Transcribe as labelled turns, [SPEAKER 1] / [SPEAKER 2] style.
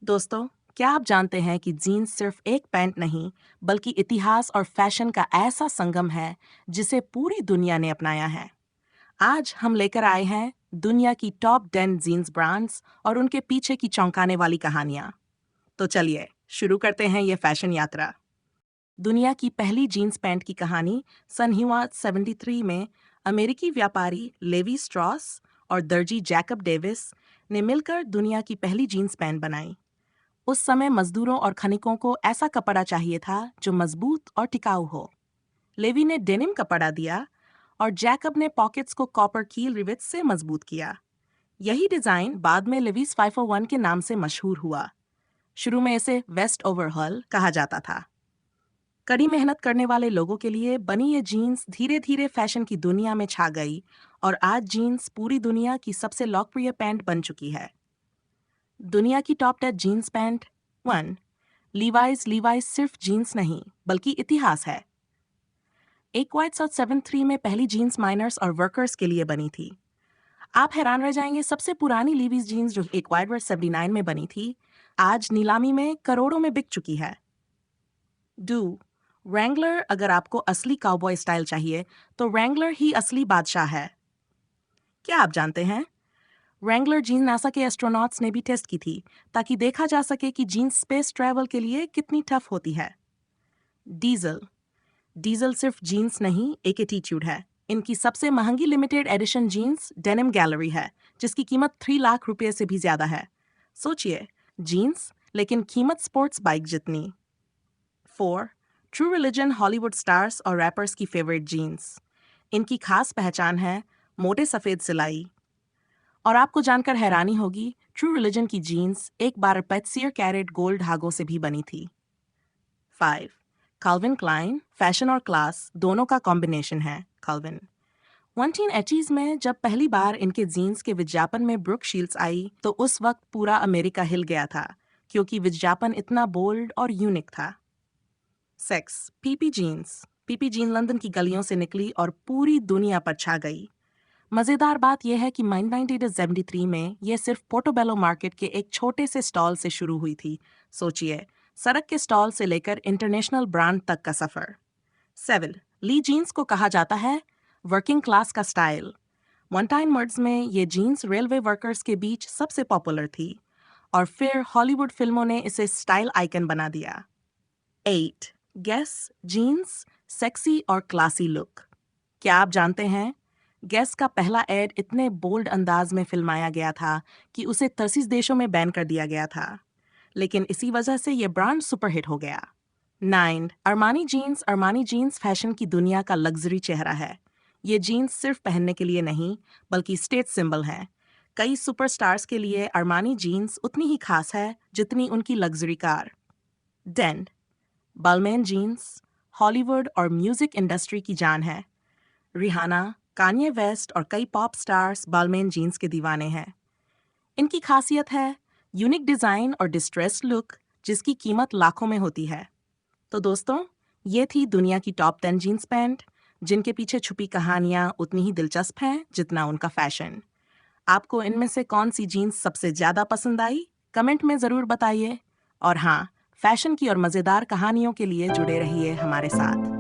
[SPEAKER 1] दोस्तों, क्या आप जानते हैं कि जीन्स सिर्फ एक पैंट नहीं, बल्कि इतिहास और फैशन का ऐसा संगम है जिसे पूरी दुनिया ने अपनाया है। आज हम लेकर आए हैं दुनिया की टॉप 10 जीन्स ब्रांड्स और उनके पीछे की चौंकाने वाली कहानियां। तो चलिए शुरू करते हैं ये फैशन यात्रा। दुनिया की पहली जीन्स पैंट की कहानी सन 1773 में अमेरिकी व्यापारी लेवी स्ट्रॉस और दर्जी जैकब डेविस ने मिलकर दुनिया की पहली जीन्स पैंट बनाई। उस समय मजदूरों और खनिकों को ऐसा कपड़ा चाहिए था जो मजबूत और टिकाऊ हो। लेवी ने डेनिम कपड़ा दिया और जैकब ने पॉकेट्स को कॉपर कील रिवेट्स से मजबूत किया। यही डिजाइन बाद में लेवीज 501 के नाम से मशहूर हुआ। शुरू में इसे वेस्ट ओवरहॉल कहा जाता था। कड़ी मेहनत करने वाले लोगों के लिए बनी ये जीन्स धीरे धीरे फैशन की दुनिया में छा गई और आज जीन्स पूरी दुनिया की सबसे लोकप्रिय पैंट बन चुकी है। दुनिया की top 10 jeans pant. 1. Levi's. Levi's सिर्फ जीन्स नहीं बल्कि इतिहास है। एक्वाइट्स और 73 में पहली जीन्स माइनर्स और वर्कर्स के लिए बनी थी। आप हैरान रह जाएंगे, सबसे पुरानी लीवीज जीन्स जो एक्वाइट वर्ष 79 में बनी थी, आज नीलामी में करोड़ों में बिक चुकी है। डू। रैंगलर। अगर आपको असली काउबॉय स्टाइल चाहिए तो रैंगलर ही असली बादशाह है। क्या आप जानते हैं, रैंगलर जीन्स नासा के एस्ट्रोनॉट्स ने भी टेस्ट की थी ताकि देखा जा सके कि जीन्स स्पेस ट्रैवल के लिए कितनी टफ होती है। डीजल। डीजल सिर्फ जीन्स नहीं, एक एटीट्यूड है। इनकी सबसे महंगी limited edition jeans denim gallery है, जिसकी कीमत 3 लाख रुपए से भी ज्यादा है। सोचिए, जीन्स लेकिन कीमत स्पोर्ट्स बाइक जितनी। 4. True religion. हॉलीवुड स्टार्स और रैपर्स की फेवरेट जीन्स। इनकी खास पहचान है मोटे सफेद सिलाई। और आपको जानकर हैरानी होगी, ट्रू रिलीजन की जीन्स एक बार 25 कैरेट गोल्ड धागों से भी बनी थी। 5. Calvin Klein. फैशन और क्लास दोनों का कॉम्बिनेशन है। काल्विन 1980s में जब पहली बार इनके जीन्स के विज्ञापन में ब्रुक शील्ड्स आई तो उस वक्त पूरा अमेरिका हिल गया था, क्योंकि विज्ञापन इतना बोल्ड और यूनिक था। 6. Pepe jeans. Pepe jean London की गलियों से निकली और पूरी दुनिया पर छा गई। मजेदार बात यह है कि 1973 में यह सिर्फ पोर्टोबेलो मार्केट के एक छोटे से स्टॉल से शुरू हुई थी। सोचिए, सड़क के स्टॉल से लेकर इंटरनेशनल ब्रांड तक का सफर। 7. ली जीन्स को कहा जाता है वर्किंग क्लास का स्टाइल। वन टाइम वर्ड्स में ये जीन्स रेलवे वर्कर्स के बीच सबसे पॉपुलर थी और फिर हॉलीवुड फिल्मों ने इसे स्टाइल आइकन बना दिया। 8. गेस जीन्स सेक्सी और क्लासी लुक। क्या आप जानते हैं, गेस का पहला एड इतने बोल्ड अंदाज में फिल्माया गया था कि उसे 30 देशों में बैन कर दिया गया था, लेकिन इसी वजह से यह ब्रांड सुपरहिट हो गया। 9. Armani jeans. Armani jeans fashion की दुनिया का लग्जरी चेहरा है। ये जीन्स सिर्फ पहनने के लिए नहीं बल्कि स्टेट सिंबल है। कई सुपरस्टार्स के लिए अरमानी जीन्स उतनी ही खास है जितनी उनकी luxury car. 10. Balmain jeans. Hollywood और म्यूजिक इंडस्ट्री की जान है। रिहाना, कान्ये वेस्ट और कई पॉप स्टार्स बालमेन जीन्स के दीवाने हैं। इनकी खासियत है यूनिक डिजाइन और डिस्ट्रेस्ड लुक, जिसकी कीमत लाखों में होती है। तो दोस्तों, ये थी दुनिया की टॉप 10 जीन्स पैंट, जिनके पीछे छुपी कहानियां उतनी ही दिलचस्प हैं जितना उनका फैशन। आपको इनमें से कौन सी जीन्स सबसे ज्यादा पसंद आई, कमेंट में जरूर बताइए। और हाँ, फैशन की और मजेदार कहानियों के लिए जुड़े रहिए हमारे साथ।